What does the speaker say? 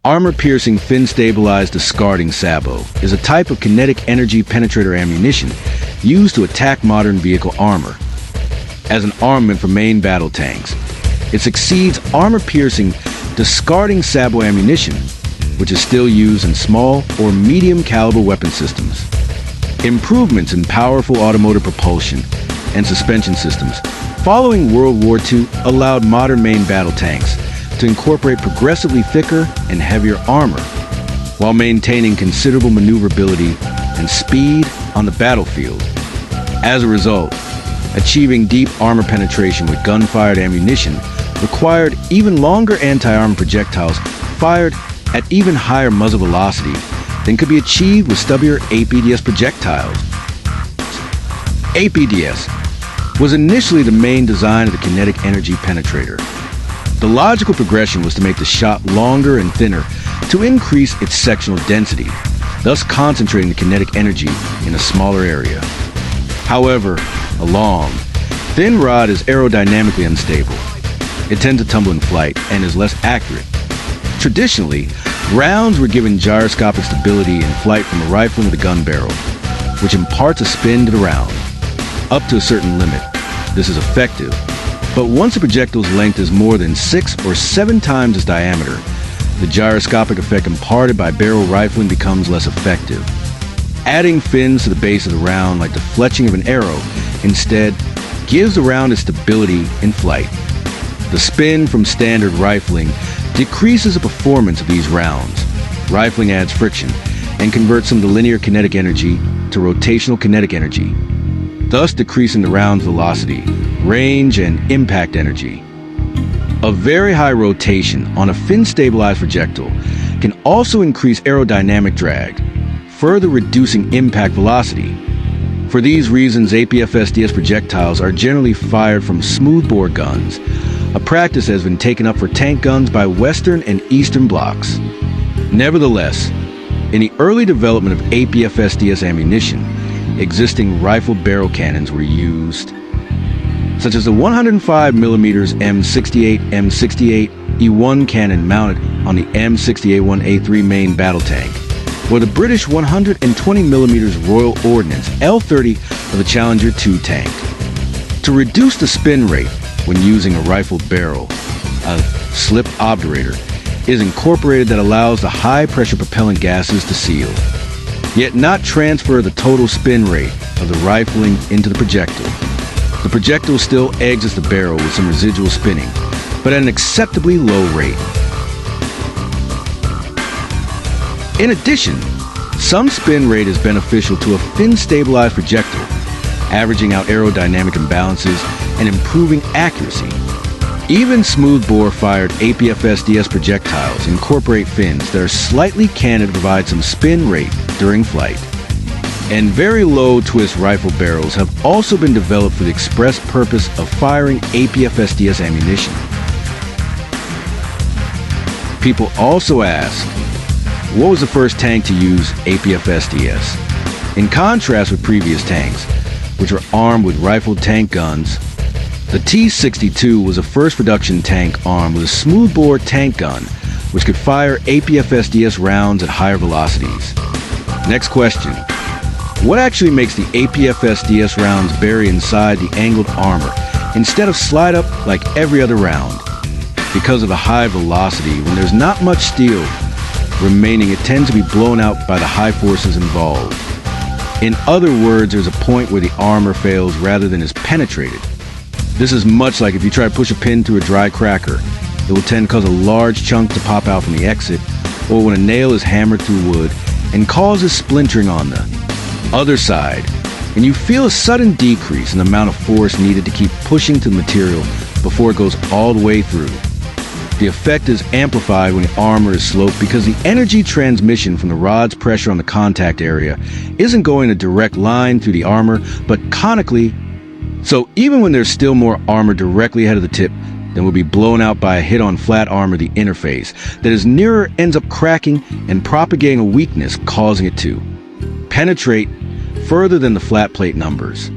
Armor-piercing, fin-stabilized discarding sabot is a type of kinetic energy penetrator ammunition used to attack modern vehicle armor. As an armament for main battle tanks, it succeeds armor-piercing, discarding sabot ammunition, which is still used in small or medium-caliber weapon systems. Improvements in powerful automotive propulsion and suspension systems following World War II allowed modern main battle tanks to incorporate progressively thicker and heavier armor, while maintaining considerable maneuverability and speed on the battlefield. As a result, achieving deep armor penetration with gun-fired ammunition required even longer anti-armor projectiles fired at even higher muzzle velocity than could be achieved with stubbier Apfds projectiles. Apfds was initially the main design of the kinetic energy penetrator. The logical progression was to make the shot longer and thinner to increase its sectional density, thus concentrating the kinetic energy in a smaller area. However, a long, thin rod is aerodynamically unstable. It tends to tumble in flight and is less accurate. Traditionally, rounds were given gyroscopic stability in flight from the rifling of the gun barrel, which imparts a spin to the round. Up to a certain limit, this is effective. But once a projectile's length is more than 6 or 7 times its diameter, the gyroscopic effect imparted by barrel rifling becomes less effective. Adding fins to the base of the round, like the fletching of an arrow, instead gives the round its stability in flight. The spin from standard rifling decreases the performance of these rounds. Rifling adds friction and converts some of the linear kinetic energy to rotational kinetic energy, thus decreasing the round's velocity, range, and impact energy. A very high rotation on a fin-stabilized projectile can also increase aerodynamic drag, further reducing impact velocity. For these reasons, Apfsds projectiles are generally fired from smoothbore guns, a practice that has been taken up for tank guns by Western and Eastern blocs. Nevertheless, in the early development of Apfsds ammunition, existing rifle barrel cannons were used, such as the 105mm M68 E1 cannon mounted on the M68-1A3 main battle tank, or the British 120mm Royal Ordnance L30 of the Challenger 2 tank. To reduce the spin rate when using a rifled barrel, a slip obturator is incorporated that allows the high-pressure propellant gases to seal, yet not transfer the total spin rate of the rifling into the projectile. The projectile still exits the barrel with some residual spinning, but at an acceptably low rate. In addition, some spin rate is beneficial to a fin-stabilized projectile, averaging out aerodynamic imbalances and improving accuracy. Even smoothbore fired Apfsds projectiles incorporate fins that are slightly canted to provide some spin rate during flight. And very low twist rifle barrels have also been developed for the express purpose of firing Apfsds ammunition. People also ask, what was the first tank to use Apfsds? In contrast with previous tanks, which were armed with rifled tank guns, the T-62 was the first production tank armed with a smoothbore tank gun, which could fire Apfsds rounds at higher velocities. Next question. What actually makes the Apfsds rounds bury inside the angled armor instead of slide up like every other round? Because of the high velocity, when there's not much steel remaining, it tends to be blown out by the high forces involved. In other words, there's a point where the armor fails rather than is penetrated. This is much like if you try to push a pin through a dry cracker. It will tend to cause a large chunk to pop out from the exit, or when a nail is hammered through wood and causes splintering on the other side, and you feel a sudden decrease in the amount of force needed to keep pushing to the material before it goes all the way through. The effect is amplified when the armor is sloped because the energy transmission from the rod's pressure on the contact area isn't going in a direct line through the armor, but conically. So even when there's still more armor directly ahead of the tip, then will be blown out by a hit on flat armor, the interface that is nearer ends up cracking and propagating a weakness, causing it to penetrate further than the flat plate numbers.